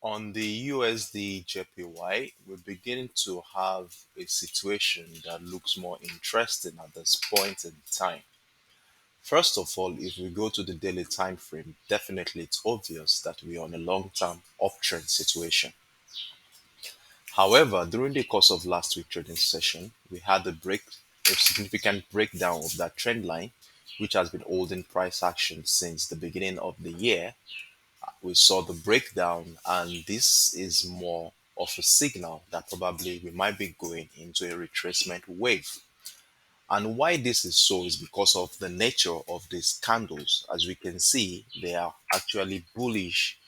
On the USDJPY, we're beginning to have a situation that looks more interesting at this point in time. First of all, if we go to the daily time frame, definitely it's obvious that we are on a long-term uptrend situation. However, during the course of last week trading session, we had a significant breakdown of that trend line, which has been holding price action since the beginning of the year. We saw the breakdown, and this is more of a signal that probably we might be going into a retracement wave. And why this is so is because of the nature of these candles. As we can see, they are actually bullish.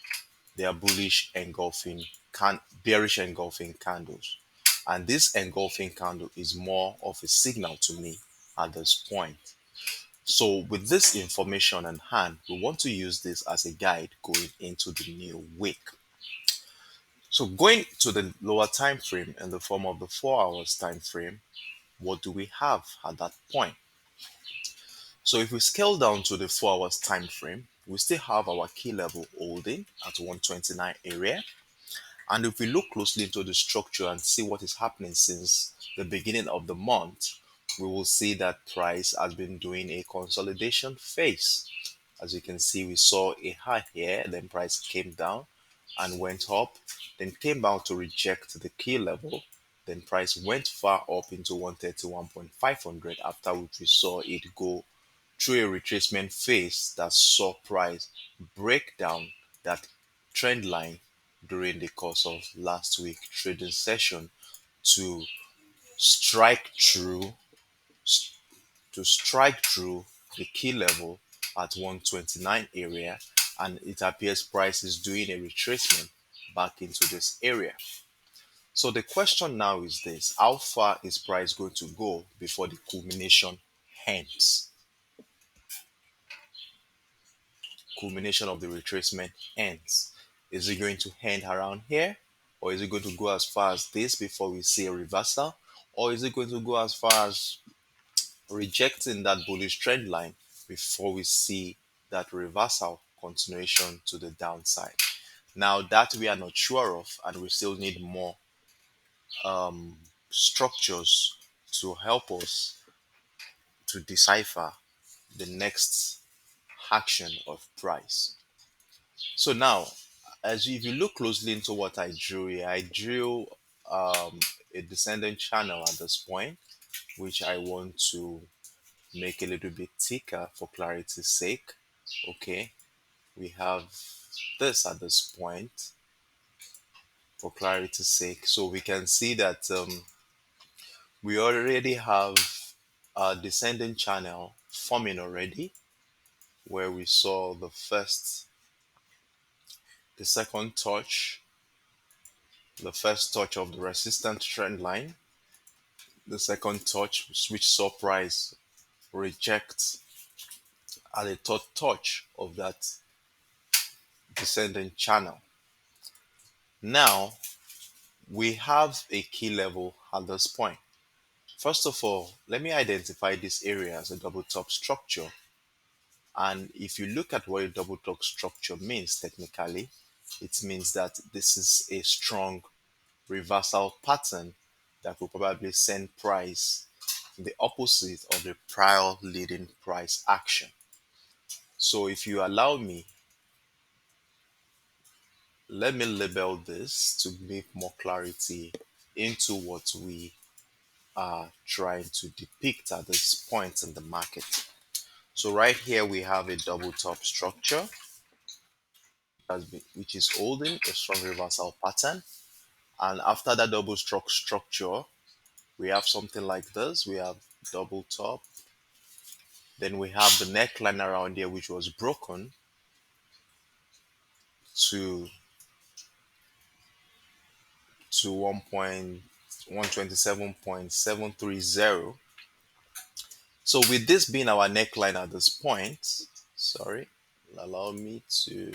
They are bullish engulfing bearish engulfing candles. And this engulfing candle is more of a signal to me at this point. So with this information in hand, we want to use this as a guide going into the new week. So going to the lower time frame in the form of the 4 hours time frame, what do we have at that point? So if we scale down to the 4 hours time frame, we still have our key level holding at 129 area. And if we look closely into the structure and see what is happening since the beginning of the month, we will see that price has been doing a consolidation phase. As you can see, we saw a high here, then price came down and went up, then came down to reject the key level, then price went far up into 131.500, after which we saw it go through a retracement phase that saw price break down that trend line during the course of last week trading session to strike through to strike through the key level at 129 area, and it appears price is doing a retracement back into this area. So the question now is this: how far is price going to go before the culmination of the retracement ends? Is it going to end around here, or is it going to go as far as this before we see a reversal, or is it going to go as far as rejecting that bullish trend line before we see that reversal continuation to the downside? Now that we are not sure of, and we still need more structures to help us to decipher the next action of price. So now, as if you look closely into what I drew here, I drew a descending channel at this point, which I want to make a little bit thicker for clarity's sake. Okay, we have this at this point for clarity's sake. So we can see that we already have a descending channel forming already, where we saw the second touch, the first touch of the resistance trend line, the second touch, which saw price reject at the third touch of that descending channel. Now we have a key level at this point. First of all, let me identify this area as a double top structure. And if you look at what a double top structure means technically, it means that this is a strong reversal pattern that will probably send price the opposite of the prior leading price action. So if you allow me, let me label this to make more clarity into what we are trying to depict at this point in the market. So right here we have a double top structure which is holding a strong reversal pattern. And after that double structure, we have something like this. We have double top. Then we have the neckline around here, which was broken to 1.127.730. So with this being our neckline at this point, sorry, allow me to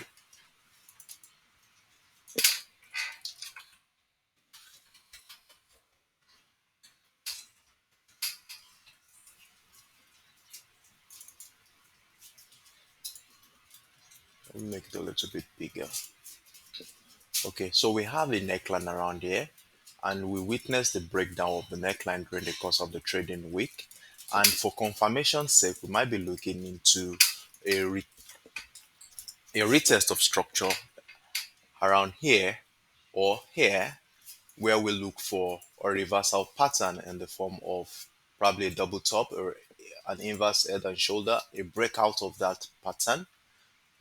make it a little bit bigger. Okay, so we have a neckline around here, and we witnessed the breakdown of the neckline during the course of the trading week. And for confirmation's sake, we might be looking into a, re- a retest of structure around here or here, where we look for a reversal pattern in the form of probably a double top or an inverse head and shoulder, a breakout of that pattern.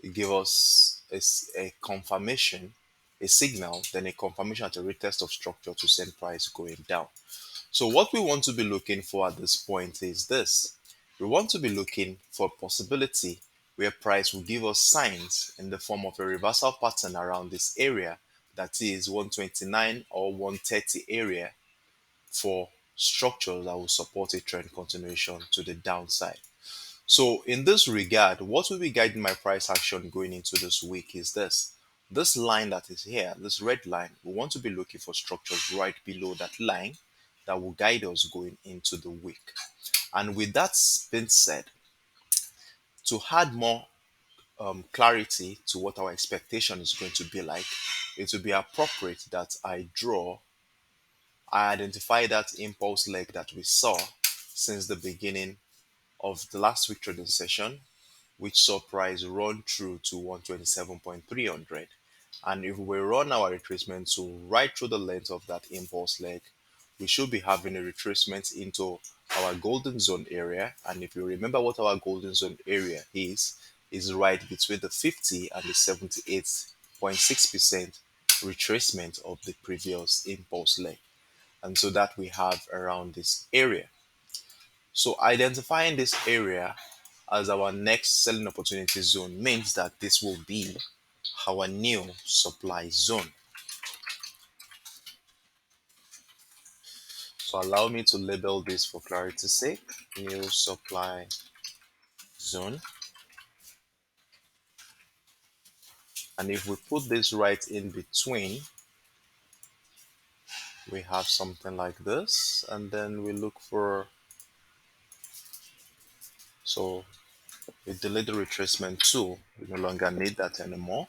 It give us a confirmation, a signal, then a confirmation at a retest of structure to send price going down. So what we want to be looking for at this point is this. We want to be looking for a possibility where price will give us signs in the form of a reversal pattern around this area, that is 129 or 130 area, for structures that will support a trend continuation to the downside. So in this regard, what will be guiding my price action going into this week is this. This line that is here, this red line, we want to be looking for structures right below that line that will guide us going into the week. And with that being said, to add more clarity to what our expectation is going to be like, it will be appropriate that I identify that impulse leg that we saw since the beginning of the last week trading session, which saw price run through to 127.300. And if we run our retracement to right through the length of that impulse leg, we should be having a retracement into our golden zone area. And if you remember what our golden zone area is right between the 50 and the 78.6% retracement of the previous impulse leg. And so that we have around this area. So identifying this area as our next selling opportunity zone means that this will be our new supply zone. So allow me to label this for clarity's sake, new supply zone. And if we put this right in between, we have something like this, and then we look for, so we delete the retracement tool, we no longer need that anymore.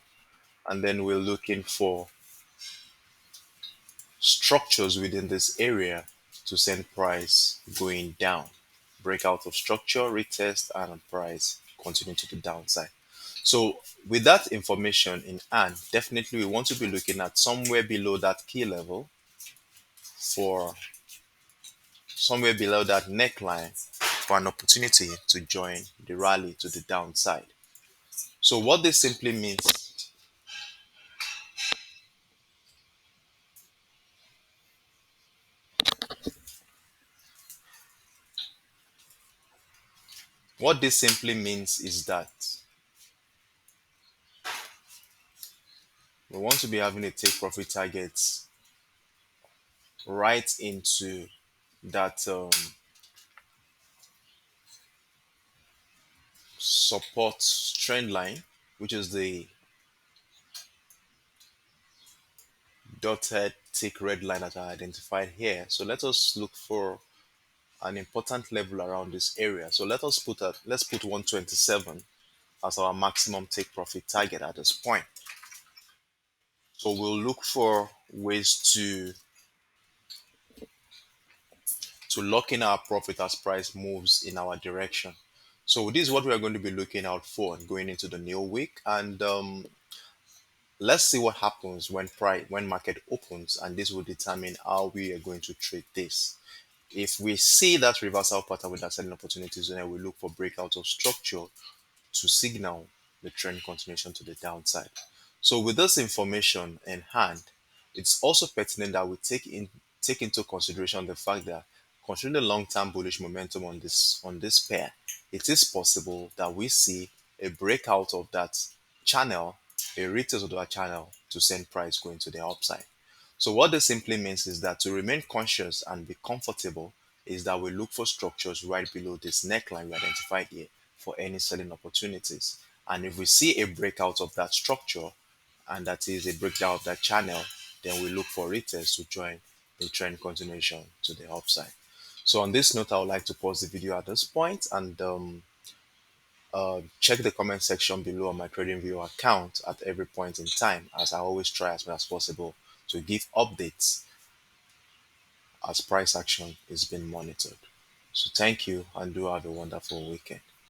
And then we're looking for structures within this area to send price going down. Breakout of structure, retest, and price continue to the downside. So with that information in hand, definitely we want to be looking at somewhere below that key level, for somewhere below that neckline, for an opportunity to join the rally to the downside. So what this simply means is that we want to be having a take profit targets right into that support trend line, which is the dotted thick red line that I identified here. So let us look for an important level around this area. So let's put 127 as our maximum take profit target at this point. So we'll look for ways to lock in our profit as price moves in our direction. So this is what we are going to be looking out for going into the new week. And let's see what happens when market opens, and this will determine how we are going to trade this. If we see that reversal pattern with that selling opportunities, then we look for breakout of structure to signal the trend continuation to the downside. So with this information in hand, it's also pertinent that we take into consideration the fact that, considering the long-term bullish momentum on this pair, it is possible that we see a breakout of that channel, a retest of that channel, to send price going to the upside. So what this simply means is that to remain conscious and be comfortable is that we look for structures right below this neckline we identified here for any selling opportunities. And if we see a breakout of that structure, and that is a breakdown of that channel, then we look for retest to join the trend continuation to the upside. So on this note, I would like to pause the video at this point, and Check the comment section below on my TradingView account at every point in time, as I always try as much as possible to give updates as price action is being monitored. So thank you and do have a wonderful weekend.